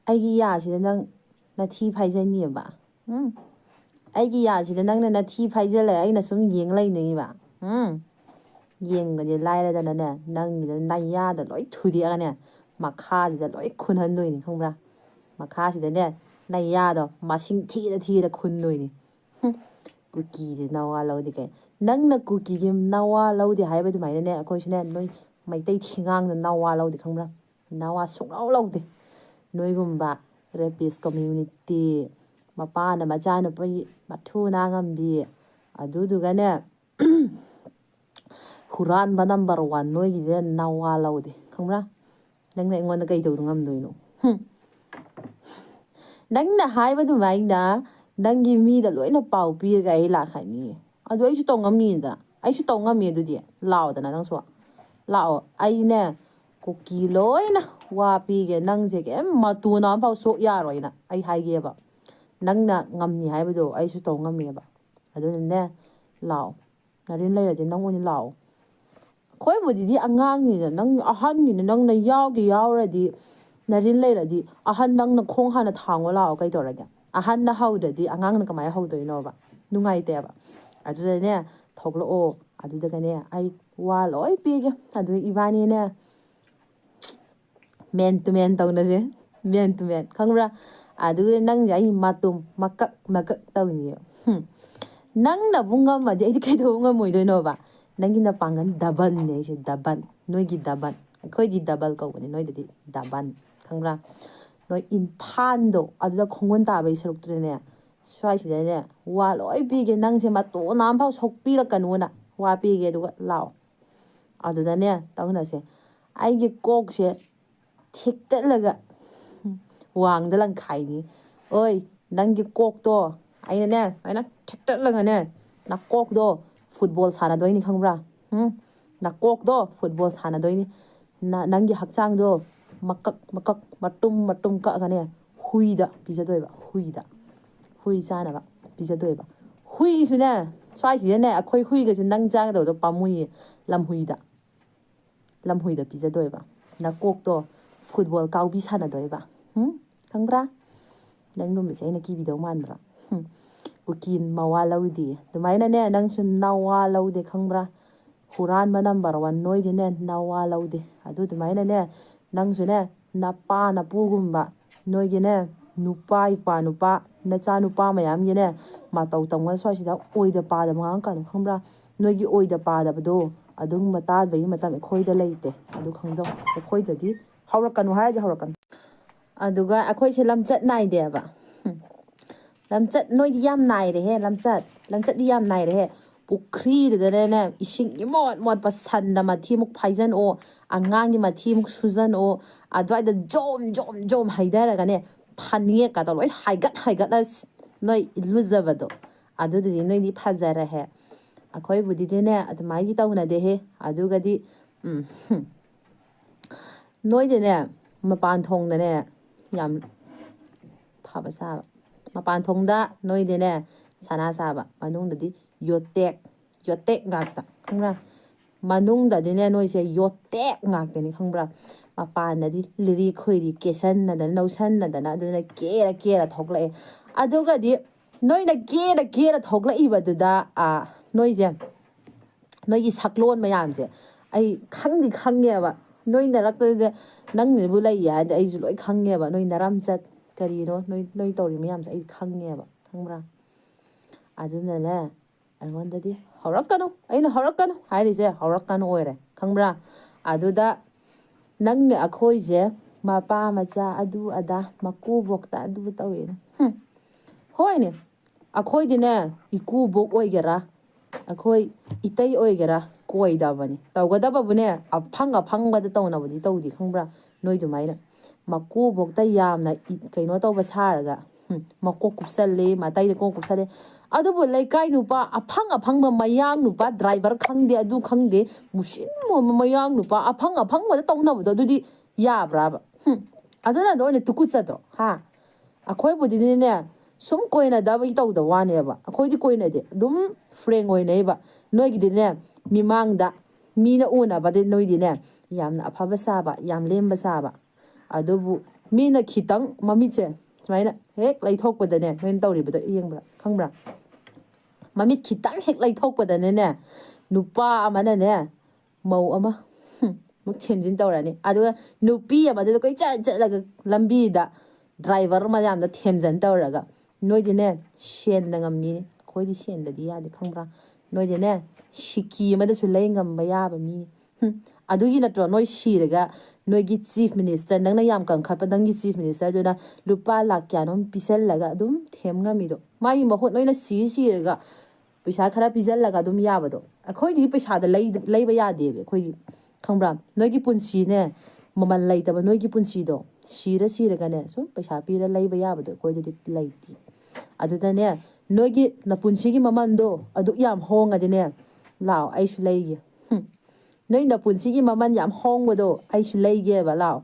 ꯑꯩꯒꯤ ꯌꯥꯁꯤꯗ ꯅꯪ ꯅꯊꯤ ꯐꯥꯏꯖꯅꯤꯕ ꯑꯩꯒꯤ ꯌꯥꯁꯤꯗ ꯅꯪꯅ ꯅꯊꯤ ꯐꯥꯏꯖꯜꯂꯦ ꯑꯩꯅ ꯁꯨꯝ ꯌꯦꯡ ꯂꯩꯅꯤꯕ ꯌꯦꯡꯕꯗꯤ ꯂꯥꯏꯔꯗꯅꯅꯦ ꯅꯪꯒꯤꯗ ꯅꯌꯥꯗ ꯂꯣꯏ ꯊꯨꯗꯦꯛꯑꯒꯅꯦ ꯃꯈꯥꯁꯤꯗ ꯂꯣꯏ ꯈꯨꯟꯍꯟꯗꯣꯏꯅꯤ ꯈꯪꯕ꯭ꯔꯥ ꯃꯈꯥꯁꯤꯗꯅꯦ ꯅꯌꯥꯗꯣ ꯃꯁꯤꯡ ꯊꯤꯔ ꯈꯨꯟꯗꯣꯏꯅꯤ ꯀꯨꯀꯤꯗꯤ ꯅꯋꯥ ꯂꯧꯗꯦ ꯀꯩ ꯅꯪꯅ ꯀꯨꯀꯤꯒꯤ ꯅꯋꯥ ꯂꯧꯗꯦ ꯍꯥꯏꯕ ꯑꯗꯨꯃꯥꯏꯅꯅꯦ ꯑꯩꯈꯣꯏꯁꯨꯅꯦ ꯅꯣꯏ ꯃꯩꯇꯩ ꯊꯤꯉꯥꯡꯗ ꯅꯋꯥ ꯂꯧꯗꯦ ꯈꯪꯕ꯭ꯔꯥ ꯅꯋꯥ ꯁꯨꯡꯂꯧ ꯂꯧꯗꯦ ꯅꯣꯏꯒꯨꯝꯕ ꯔꯦꯄꯤꯁ ꯀꯝꯃ꯭ꯌꯨꯅꯤꯇꯤ ꯃꯄꯥꯅ ꯃꯆꯥꯅꯨꯄꯤ ꯃꯊꯨ ꯅꯥꯉꯝꯕꯤ ꯑꯗꯨꯗꯨꯒꯅꯦ ꯍꯨꯔꯥꯟꯕ ꯅꯝꯕꯔ 1 ꯅꯣꯏꯒꯤꯗ ꯅꯋꯥ ꯂꯧꯗꯦ ꯈꯪꯕ꯭ꯔꯥ ꯅꯪꯅ ꯑꯩꯉꯣꯟꯗ ꯀꯩ ꯇꯧꯕ ꯉꯝꯗꯣꯏꯅꯣ ꯅꯪꯅ ꯍꯥꯏꯕ ꯑꯗꯨꯃꯥꯏꯅ ꯅꯪꯒꯤ ꯃꯤꯗ ꯂꯣꯏꯅ ꯄꯥꯎ ꯄꯤꯔꯒ ꯑꯩ ꯂꯥꯛꯈꯅꯤ ꯑꯗꯨ ꯑꯩꯁꯨ ꯇꯧ ꯉꯝꯅꯤꯗꯅ ꯑꯩꯁꯨ ꯇꯧ ꯉꯝꯃꯤ ꯑꯗꯨꯗꯤ ꯂꯥꯛꯑꯣꯗꯅ ꯅꯪꯁꯨ ꯂꯥꯛꯑꯣ ꯑꯩꯅꯦ ꯀꯨꯀꯤ ꯂꯣꯏꯅ ꯋꯥ ꯄꯤꯒꯦ ꯅꯪꯁꯦ ꯀꯩꯝ ꯃꯇꯨꯅ ꯑꯃꯐꯥꯎ ꯁꯣꯛ ꯌꯥꯔꯣꯏꯅ ꯑꯩ ꯍꯥꯏꯒꯦꯕ ꯅꯪꯅ ꯉꯝꯅꯤ ꯍꯥꯏꯕꯗꯣ ꯑꯩꯁꯨ ꯇꯧ ꯉꯝꯃꯦꯕ ꯑꯗꯨꯅꯅꯦ ꯂꯥꯛꯑꯣ ꯅꯔꯤꯟ ꯂꯩꯔꯗꯤ ꯅꯪ ꯑꯣꯏꯅ ꯂꯥꯛꯑꯣ ꯑꯩꯈꯣꯏꯕꯨꯗꯤ ꯑꯉꯥꯡꯅꯤꯅ ꯅꯪ ꯑꯍꯟꯅꯤꯅ ꯅꯪꯅ ꯌꯥꯎꯔꯗꯤ ꯅꯔꯤꯟ ꯂꯩꯔꯗꯤ ꯑꯍꯟ ꯅꯪꯅ ꯈꯣꯡ ꯍꯥꯟꯅ ꯊꯥꯡꯉꯣ ꯂꯥꯛꯑꯣ ꯀꯩꯗꯧꯔꯒꯦ ꯑꯍꯟꯅ ꯍꯧꯗ꯭ꯔꯗꯤ ꯑꯉꯥꯡꯅ ꯀꯃꯥꯏꯅ ꯍꯧꯗꯣꯏꯅꯣꯕ ꯅꯨꯡꯉꯥꯏꯇꯦꯕ ꯑꯗꯨꯗꯅꯦ ꯊꯣꯛꯂꯛꯑꯣ ꯑꯗꯨꯗꯒꯅꯦ ꯑꯩ ꯋꯥ ꯂꯣꯏ ꯄꯤꯒꯦ ꯑꯗꯨ ꯏꯕꯥꯅꯤꯅꯦ ꯃꯦꯟ ꯇꯨ ꯃꯦꯟ ꯇꯧꯅꯁꯦ ꯃꯦꯟ ꯇꯨ ꯃꯦꯟ ꯈꯪꯕ꯭ꯔꯥ ꯑꯗꯨꯒ ꯅꯪꯁꯦ ꯑꯩ ꯃꯇꯨꯝ ꯃꯀꯛ ꯇꯧꯅꯤꯌꯦ ꯅꯪꯅꯕꯨ ꯉꯝꯃꯗꯤ ꯑꯩꯗꯤ ꯀꯩꯗꯧꯕ ꯉꯝꯃꯣꯏꯗꯣꯏꯅꯣꯕ ꯅꯪꯒꯤꯅ ꯄꯥꯡꯒꯟ ꯗꯕꯜꯅꯦ ꯑꯩꯁꯦ ꯗꯕꯜ ꯅꯣꯏꯒꯤ ꯗꯕꯜ ꯑꯩꯈꯣꯏꯗꯤ ꯗꯕꯜ ꯀꯧꯕꯅꯦ ꯅꯣꯏꯗꯗꯤ ꯗꯕꯜ ꯈꯪꯕ꯭ꯔꯥ ꯅꯣꯏ ꯏꯝꯐꯥꯜꯗꯣ ꯑꯗꯨꯗ ꯈꯣꯡꯒꯨꯟ ꯇꯥꯕꯒꯤ ꯁꯔꯨꯛꯇꯨꯗꯅꯦ ꯁ꯭ꯋꯥꯏꯁꯤꯗꯅꯦ ꯋꯥ ꯂꯣꯏ ꯄꯤꯒꯦ ꯅꯪꯁꯦ ꯃꯇꯣꯟ ꯑꯃꯐꯥꯎ ꯁꯣꯛꯄꯤꯔꯛꯀꯅꯣꯅ ꯋꯥ ꯄꯤꯒꯦ ꯑꯗꯨꯒ ꯂꯥꯛꯑꯣ ꯑꯗꯨꯗꯅꯦ ꯇꯧꯅꯁꯦ ꯑꯩꯒꯤ ꯀꯣꯛꯁꯦ ꯊꯦꯛꯇꯠꯂꯒ ꯋꯥꯡꯗ ꯂꯪꯈꯥꯏꯅꯤ ꯑꯣꯏ ꯅꯪꯒꯤ ꯀꯣꯛꯇꯣ ꯑꯩꯅꯅꯦ ꯑꯩꯅ ꯊꯦꯛꯇꯠꯂꯒꯅꯦ ꯅꯀꯣꯛꯇꯣ ꯐꯨꯠꯕꯣꯜ ꯁꯥꯟꯅꯗꯣꯏꯅꯤ ꯈꯪꯕ꯭ꯔꯥ ꯅꯀꯣꯛꯇꯣ ꯐꯨꯠꯕꯣꯜ ꯁꯥꯟꯅꯗꯣꯏꯅꯤ ꯅꯪꯒꯤ ꯍꯛꯆꯥꯡꯗꯣ ꯃꯀꯛ ꯃꯇꯨꯝ ꯀꯛꯑꯒꯅꯦ ꯍꯨꯏꯗ ꯄꯤꯖꯗꯣꯏꯕ ꯍꯨꯏ ꯆꯥꯅꯕ ꯄꯤꯖꯗꯣꯏꯕ ꯍꯨꯏꯁꯨꯅꯦ ꯁ꯭ꯋꯥꯏꯁꯤꯗꯅꯦ ꯑꯩꯈꯣই ꯍꯨꯏꯒꯁꯦ ꯅꯪ ꯆꯥꯒꯗꯕꯗꯣ ꯄꯥꯝꯃꯨꯏꯌꯦ ꯂꯝꯍꯨꯏꯗ ꯄꯤꯖꯗꯣꯏꯕ ꯅꯀꯣꯛꯇꯣ ꯐꯨꯠꯕꯣꯜ ꯀꯥꯎꯕꯤ ꯁꯥꯟꯅꯗꯣꯏꯕ ꯈꯪꯕ꯭ꯔꯥ ꯅꯪꯒꯨꯝꯕꯁꯦ ꯑꯩꯅ ꯀꯤꯕꯤꯗꯧ ꯃꯥꯟꯕ꯭ꯔꯥ ꯀꯨꯀꯤ ꯃꯋꯥ ꯂꯧꯗꯦ ꯑꯗꯨꯃꯥꯏꯅꯅꯦ ꯅꯪꯁꯨ ꯅꯋꯥ ꯂꯧꯗꯦ ꯈꯪꯕ꯭ꯔꯥ ꯍꯨꯔꯥꯟꯕ ꯅꯝꯕꯔ 1 ꯅꯣꯏꯗꯤꯅꯦ ꯅꯋꯥ ꯂꯧꯗꯦ ꯑꯗꯨꯃꯥꯏꯅꯅꯦ ꯅꯪꯁꯨꯅꯦ ꯅꯄꯥ ꯅꯄꯨꯒꯨꯝꯕ ꯅꯣꯏꯒꯤꯅꯦ ꯅꯨꯄꯥ ꯅꯆꯥ ꯅꯨꯄꯥ ꯃꯌꯥꯝꯒꯤꯅꯦ ꯃꯇꯧ ꯇꯝꯒ ꯁ꯭ꯋꯥꯏꯁꯤꯗ ꯑꯣꯏꯗ ꯄꯥꯗꯕ ꯉꯥꯡꯉꯛꯀꯅꯨ ꯈꯪꯕ꯭ꯔꯥ ꯅꯣꯏꯒꯤ ꯑꯣꯏꯗ ꯄꯥꯗꯕꯗꯣ ꯑꯗꯨꯒꯨꯝꯕ ꯇꯥꯕꯒꯤ ꯃꯇꯝ ꯑꯩꯈꯣꯏꯗ ꯂꯩꯇꯦ ꯑꯗꯨ ꯈꯪꯖꯧ ꯑꯩꯈꯣꯏꯗꯗꯤ ꯍꯧꯔꯛꯀꯅꯨ ꯍꯥꯏꯔꯗꯤ ꯍꯧꯔꯛꯀꯅꯨ ꯑꯗꯨꯒ ꯑꯩꯈꯣꯏꯁꯦ ꯂꯝꯆꯠ ꯅꯥꯏꯗꯦꯕ ꯂꯝꯆꯠ ꯅꯣꯏꯗꯤ ꯌꯥꯝ ꯅꯥꯏꯔꯦꯍꯦ ꯂꯝꯆꯠꯗꯤ ꯌꯥꯝ ꯅꯥꯏꯔꯦꯍꯦ ꯄꯨꯈ꯭ꯔꯤꯗꯨꯗꯅꯦ ꯏꯁꯤꯡꯒꯤ ꯃꯣꯠꯄ ꯁꯟꯅ ꯃꯊꯤꯃꯨꯛ ꯐꯥꯏꯖꯟꯑꯣ ꯑꯉꯥꯡꯒꯤ ꯃꯊꯤꯃꯨꯛ ꯁꯨꯖꯟꯑꯣ ꯑꯗꯨꯋꯥꯏꯗ ꯖꯣꯝ ꯍꯩꯊꯔꯒꯅꯦ ꯐꯅꯦꯛꯀꯗꯣ ꯂꯣꯏ ꯍꯥꯏꯒꯠꯂ ꯅꯣꯏ ꯂꯨꯖꯕꯗꯣ ꯑꯗꯨꯗꯨꯗꯤ ꯅꯣꯏꯗꯤ ꯐꯖꯔꯦꯍꯦ ꯑꯩꯈꯣꯏꯕꯨꯗꯤꯅꯦ ꯑꯗꯨꯃꯥꯏꯅꯗꯤ ꯇꯧꯅꯗꯦꯍꯦ ꯑꯗꯨꯒꯗꯤ ꯅꯣꯏꯗꯤꯅꯦ ꯃꯄꯥꯟ ꯊꯣꯡꯗꯅꯦ ꯌꯥꯝ ꯐꯕ ꯁꯥꯕ ꯃꯄꯥꯟ ꯊꯣꯡꯗ ꯅꯣꯏꯗꯤꯅꯦ ꯁꯅꯥ ꯁꯥꯕ ꯃꯅꯨꯡꯗꯗꯤ ꯌꯣꯠꯇꯦꯛ ꯉꯥꯛꯇ ꯈꯪꯕ꯭ꯔꯥ ꯃꯅꯨꯡꯗꯗꯤꯅꯦ ꯅꯣꯏꯁꯦ ꯌꯣꯠꯇꯦꯛ ꯉꯥꯛꯇꯅꯤ ꯈꯪꯕ꯭ꯔꯥ ꯃꯄꯥꯟꯗꯗꯤ ꯂꯤꯔꯤ ꯈꯣꯏꯔꯤ ꯀꯦꯁꯟꯅꯗꯅ ꯅꯧꯁꯟꯅꯗꯅ ꯑꯗꯨꯅ ꯀꯦꯔ ꯊꯣꯛꯂꯛꯑꯦ ꯑꯗꯨꯒꯗꯤ ꯅꯣꯏꯅ ꯀꯦꯔ ꯊꯣꯛꯂꯛꯏꯕꯗꯨꯗ ꯅꯣꯏꯁꯦ ꯅꯣꯏꯒꯤ ꯁꯛꯂꯣꯟ ꯃꯌꯥꯝꯁꯦ ꯑꯩ ꯈꯪꯉꯦꯕ ꯅꯣꯏ ꯅꯔꯛꯇꯗ ꯅꯪꯅꯕꯨ ꯂꯩꯌꯦ ꯍꯥꯏꯔꯗꯤ ꯑꯩꯁꯨ ꯂꯣꯏ ꯈꯪꯉꯦꯕ ꯅꯣꯏ ꯅꯔꯝꯆꯠ ꯀꯔꯤꯅꯣ ꯅꯣꯏ ꯇꯧꯔꯤ ꯃꯌꯥꯝꯁꯦ ꯑꯩ ꯈꯪꯉꯦꯕ ꯈꯪꯕ꯭ꯔꯥ ꯑꯗꯨꯅꯅꯦ ꯑꯩꯉꯣꯟꯗꯗꯤ ꯑꯩꯅ ꯍꯧꯔꯛꯀꯅꯨ ꯍꯥꯏꯔꯤꯁꯦ ꯍꯧꯔꯛꯀꯅꯨ ꯑꯣꯏꯔꯦ ꯈꯪꯕ꯭ꯔꯥ ꯑꯗꯨꯗ ꯅꯪꯅ ꯑꯩꯈꯣꯏꯁꯦ ꯃꯄꯥ ꯃꯆꯥ ꯑꯗꯨ ꯑꯗꯥ ꯃꯀꯨꯕꯣꯛꯇ ꯑꯗꯨ ꯇꯧꯋꯦꯅ ꯍꯣꯏꯅꯦ ꯑꯩꯈꯣꯏꯗꯤꯅꯦ ꯏꯀꯨꯕꯣꯛ ꯑꯣꯏꯒꯦꯔꯥ ꯑꯩꯈꯣই ꯏꯇꯩ ꯑꯣꯏꯒꯦꯔꯥ ꯀꯣꯏꯗꯕꯅꯤ ꯇꯧꯒꯗꯕꯕꯨꯅꯦ ꯑꯐꯪꯕꯗ ꯇꯧꯅꯕꯗꯤ ꯇꯧꯗꯦ ꯈꯪꯕ꯭ꯔꯥ ꯅꯣꯏꯗꯨꯃꯥꯏꯅ ꯃꯀꯨꯕꯣꯛꯇ ꯌꯥꯝꯅ ꯀꯩꯅꯣ ꯇꯧꯕ ꯁꯥꯔꯒ ꯃꯀꯣꯛ ꯀꯨꯞꯁꯜꯂꯤ ꯃꯇꯩꯗ ꯀꯣꯛ ꯀꯨꯞꯁꯜꯂꯤ ꯑꯗꯨꯕꯨ ꯂꯩꯀꯥꯏ ꯅꯨꯄꯥ ꯑꯐꯪꯕ ꯃꯌꯥꯡ ꯅꯨꯄꯥ ꯗ꯭ꯔꯥꯏꯚꯔ ꯈꯪꯗꯦ ꯑꯗꯨ ꯈꯪꯗꯦ ꯃꯨꯁꯤꯟ ꯃꯨꯕ ꯃꯌꯥꯡ ꯅꯨꯄꯥ ꯑꯐꯪꯕꯗ ꯇꯧꯅꯕꯗꯣ ꯑꯗꯨꯗꯤ ꯌꯥꯕ꯭ꯔꯥꯕ ꯑꯗꯨꯅ ꯑꯣꯏꯅ ꯇꯨꯀꯨꯠꯆꯗ꯭ꯔꯣ ꯑꯩꯈꯣꯏꯕꯨꯗꯤꯅꯦ ꯁꯨꯝ ꯀꯣꯏꯅꯗꯕꯒꯤ ꯇꯧꯗꯕ ꯋꯥꯅꯦꯕ ꯑꯩꯈꯣꯏꯗꯤ ꯀꯣꯏꯅꯗꯦ ꯑꯗꯨꯝ ꯐ꯭ꯔꯦꯡ ꯑꯣꯏꯅꯩꯕ ꯅꯣꯏꯒꯤꯗꯤꯅꯦ ꯃꯤꯃꯥꯡꯗ ꯃꯤꯅ ꯎꯅꯕꯗꯤ ꯅꯣꯏꯗꯤꯅꯦ ꯌꯥꯝꯅ ꯑꯐꯕ ꯁꯥꯕ ꯌꯥꯝ ꯂꯦꯝꯕ ꯁꯥꯕ ꯑꯗꯨꯕꯨ ꯃꯤꯅ ꯈꯤꯇꯪ ꯃꯃꯤꯠꯁꯦ ꯁꯨꯃꯥꯏꯅ ꯍꯦꯛ ꯂꯩꯊꯣꯛꯄꯗꯅꯦ ꯅꯣꯏꯅ ꯇꯧꯔꯤꯕꯗꯣ ꯌꯦꯡꯕ꯭ꯔꯥ ꯈꯪꯕ꯭ꯔꯥ ꯃꯃꯤꯠ ꯈꯤꯇꯪ ꯍꯦꯛ ꯂꯩꯊꯣꯛꯄꯗꯅꯦ ꯅꯨꯄꯥ ꯑꯃꯅꯅꯦ ꯃꯧ ꯑꯃ ꯃꯨꯛ ꯊꯦꯝꯖꯤꯟ ꯇꯧꯔꯅꯤ ꯑꯗꯨꯒ ꯅꯨꯄꯤ ꯑꯃꯗꯨꯗ ꯀꯣꯏꯆꯠ ꯆꯠꯂꯒ ꯂꯝꯕꯤꯗ ꯗ꯭ꯔꯥꯏꯚꯔ ꯃꯌꯥꯝꯗ ꯊꯦꯝꯖꯟ ꯇꯧꯔꯒ ꯅꯣꯏꯗꯤꯅꯦ ꯁꯦꯟꯗ ꯉꯝꯃꯤꯅꯤ ꯑꯩꯈꯣꯏꯗꯤ ꯁꯦꯟꯗꯗꯤ ꯌꯥꯗꯦ ꯈꯪꯕ꯭ꯔꯥ ꯅꯣꯏꯗꯤꯅꯦ ꯁꯤꯀꯤ ꯑꯃꯗꯁꯨ ꯂꯩ ꯉꯝꯕ ꯌꯥꯕ ꯃꯤꯅꯤ ꯑꯗꯨꯒꯤ ꯅꯠꯇ꯭ꯔꯣ ꯅꯣꯏ ꯁꯤꯔꯒ ꯅꯣꯏꯒꯤ ꯆꯤꯐ ꯃꯤꯅꯤꯁꯇꯔ ꯅꯪꯅ ꯌꯥꯝ ꯀꯟꯈꯠꯄ ꯅꯪꯒꯤ ꯆꯤꯐ ꯃꯤꯅꯤꯁꯇꯔꯗꯨꯅ ꯂꯨꯄꯥ ꯂꯥꯛ ꯀꯌꯥꯅꯣꯝ ꯄꯤꯁꯜꯂꯒ ꯑꯗꯨꯝ ꯊꯦꯝ ꯉꯝꯃꯤꯗꯣ ꯃꯥꯒꯤ ꯃꯍꯨꯠ ꯅꯣꯏꯅ ꯁꯤꯔꯒ ꯄꯩꯁా ꯈꯔ ꯄꯤꯁꯜꯂꯒ ꯑꯗꯨꯝ ꯌꯥꯕꯗꯣ ꯑꯩꯈꯣꯏꯗꯤ ꯄꯩꯁꯥꯗ ꯂꯩꯕ ꯌꯥꯗꯦꯕ ꯑꯩꯈꯣꯏꯒꯤ ꯈꯪꯕ꯭ꯔꯥ ꯅꯣꯏꯒꯤ ꯄꯨꯟꯁꯤꯅꯦ ꯃꯃꯜ ꯂꯩꯇꯕ ꯅꯣꯏꯒꯤ ꯄꯨꯟꯁꯤꯗꯣ ꯁꯤꯔꯒꯅꯦ ꯁꯨꯝ ꯄꯩꯁా ꯄꯤꯔ ꯂꯩꯕ ꯌꯥꯕꯗꯣ ꯑꯩꯈꯣꯏꯗꯗꯤ ꯂꯩꯇꯦ ꯑꯗꯨꯗꯅꯦ ꯅꯣꯏꯒꯤ ꯅꯄꯨꯟꯁꯤꯒꯤ ꯃꯃꯜꯗꯣ ꯑꯗꯨꯛ ꯌꯥꯝ ꯍꯣꯡꯉꯗꯤꯅꯦ ꯂꯥꯛꯑꯣ ꯑꯩꯁꯨ ꯂꯩꯒꯦ ꯅꯣꯏ ꯅꯄꯨꯟꯁꯤꯒꯤ ꯃꯃꯜ ꯌꯥꯝ ꯍꯣꯡꯕꯗꯣ ꯑꯩꯁꯨ ꯂꯩꯒꯦꯕ ꯂꯥꯛꯑꯣ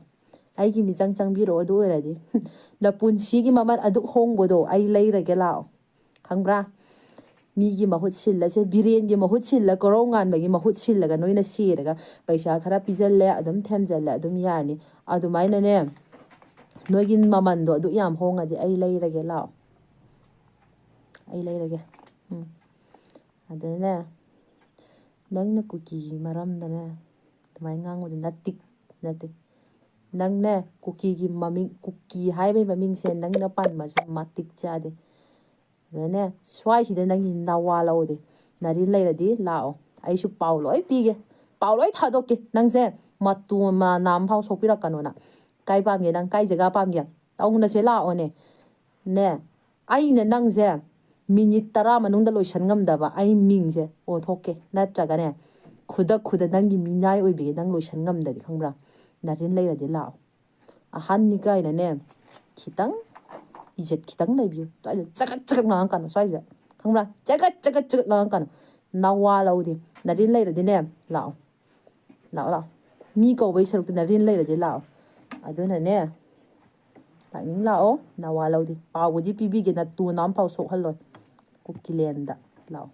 ꯑꯩꯒꯤ ꯃꯤꯆꯪ ꯆꯪꯕꯤꯔꯛꯑꯣ ꯑꯗꯨ ꯑꯣꯏꯔꯗꯤ ꯅꯄꯨꯟꯁꯤꯒꯤ ꯃꯃꯜ ꯑꯗꯨꯛ ꯍꯣꯡꯕꯗꯣ ꯑꯩ ꯂꯩꯔꯒꯦ ꯂꯥꯛꯑꯣ ꯈꯪꯕ꯭ꯔꯥ ꯃꯤꯒꯤ ꯃꯍꯨꯠ ꯁꯤꯜꯂꯁꯦ ꯕꯤꯔꯦꯟꯒꯤ ꯃꯍꯨꯠ ꯁꯤꯜꯂ ꯀꯣꯔꯧ ꯉꯥꯟꯕꯒꯤ ꯃꯍꯨꯠ ꯁꯤꯜꯂꯒ ꯅꯣꯏꯅ ꯁꯤꯔꯒ ꯄꯩꯁꯥ ꯈꯔ ꯄꯤꯁꯜꯂꯦ ꯑꯗꯨꯝ ꯊꯦꯝꯖꯤꯜꯂꯦ ꯑꯗꯨꯝ ꯌꯥꯔꯅꯤ ꯑꯗꯨꯃꯥꯏꯅꯅꯦ ꯅꯣꯏꯒꯤ ꯃꯃꯜꯗꯣ ꯑꯗꯨꯛ ꯌꯥꯝ ꯍꯣꯡꯉꯗꯤ ꯑꯩ ꯂꯩꯔꯒꯦ ꯂꯥꯛꯑꯣ ꯑꯩ ꯂꯩꯔꯒꯦ ꯑꯗꯨꯅꯦ ꯅꯪꯅ ꯀꯨꯀꯤꯒꯤ ꯃꯔꯝꯗꯅꯦ ꯑꯗꯨꯃꯥꯏꯅ ꯉꯥꯡꯕꯗꯣ ꯅꯠꯇꯦ ꯅꯪꯅꯦ ꯀꯨꯀꯤꯒꯤ ꯃꯃꯤꯡ ꯀꯨꯀꯤ ꯍꯥꯏꯕꯒꯤ ꯃꯃꯤꯡꯁꯦ ꯅꯪꯅ ꯄꯟꯕꯁꯨ ꯃꯇꯤꯛ ꯆꯥꯗꯦ ꯑꯗꯨꯅꯦ ꯁ꯭ꯋꯥꯏꯁꯤꯗ ꯅꯪꯒꯤ ꯅꯋꯥ ꯂꯧꯗꯦ ꯅꯔꯤ ꯂꯩꯔꯗꯤ ꯂꯥꯛꯑꯣ ꯑꯩꯁꯨ ꯄꯥꯎ ꯂꯣꯏ ꯄꯤꯒꯦ ꯄꯥꯎ ꯂꯣꯏ ꯊꯥꯗꯣꯛꯀꯦ ꯅꯪꯁꯦ ꯃꯇꯨ ꯅꯥꯝ ꯐꯥꯎ ꯁꯣꯛꯄꯤꯔꯛꯀꯅꯣꯅ ꯀꯥꯏ ꯄꯥꯝꯒꯦ ꯅꯪ ꯀꯥꯏ ꯖꯒꯥ ꯄꯥꯝꯒꯦ ꯇꯧꯅꯁꯦ ꯂꯥꯛꯑꯣꯅꯦ ꯅꯦ ꯑꯩꯅ ꯅꯪꯁꯦ ꯃꯤꯅꯤꯠ 10 ꯃꯅꯨꯡꯗ ꯂꯣꯏꯁꯟ ꯉꯝꯗꯕ ꯑꯩ ꯃꯤꯡꯁꯦ ꯑꯣꯟꯊꯣꯛꯀꯦ ꯅꯠꯇ꯭ꯔꯒꯅꯦ ꯈꯨꯗꯛ ꯅꯪꯒꯤ ꯃꯤꯅꯥꯏ ꯑꯣꯏꯕꯤꯒꯦ ꯅꯪ ꯂꯣꯏꯁꯟ ꯉꯝꯗꯗꯤ ꯈꯪꯕ꯭ꯔꯥ ꯅꯔꯤꯟ ꯂꯩꯔꯗꯤ ꯂꯥꯛꯑꯣ ꯑꯍꯟꯅꯤ ꯀꯥꯏꯅꯅꯦ ꯈꯤꯇꯪ ꯏꯖꯠ ꯈꯤꯇꯪ ꯂꯩꯕꯤꯌꯨ ꯁ꯭ꯋꯥꯏꯗ ꯆꯒꯠ ꯉꯥꯡꯉꯛꯀꯅꯨ ꯁ꯭ꯋꯥꯏꯁꯤꯗ ꯈꯪꯕ꯭ꯔꯥ ꯆꯒꯠ ꯉꯥꯡꯉꯛꯀꯅꯨ ꯅꯋꯥ ꯂꯧꯗꯦ ꯅꯔꯤꯟ ꯂꯩꯔꯗꯤꯅꯦ ꯂꯥꯛꯑꯣ ꯃꯤ ꯀꯧꯕꯩ ꯁꯔꯨꯛꯇ ꯅꯔꯤꯟ ꯂꯩꯔꯗꯤ ꯂꯥꯛꯑꯣ ꯑꯗꯨꯅꯅꯦ ꯂꯥꯛꯅꯤꯡ ꯂꯥꯛꯑꯣ ꯅꯋꯥ ꯂꯧꯗꯦ ꯄꯥꯎꯕꯨꯗꯤ ꯄꯤꯕꯤꯒꯦ ꯅꯇꯨ ꯅꯥꯝ ꯐꯥꯎ ꯁꯣꯛꯍꯜꯂꯣꯏ ꯀꯨꯀꯤꯂꯦꯟꯗ ꯂꯥꯛꯑꯣ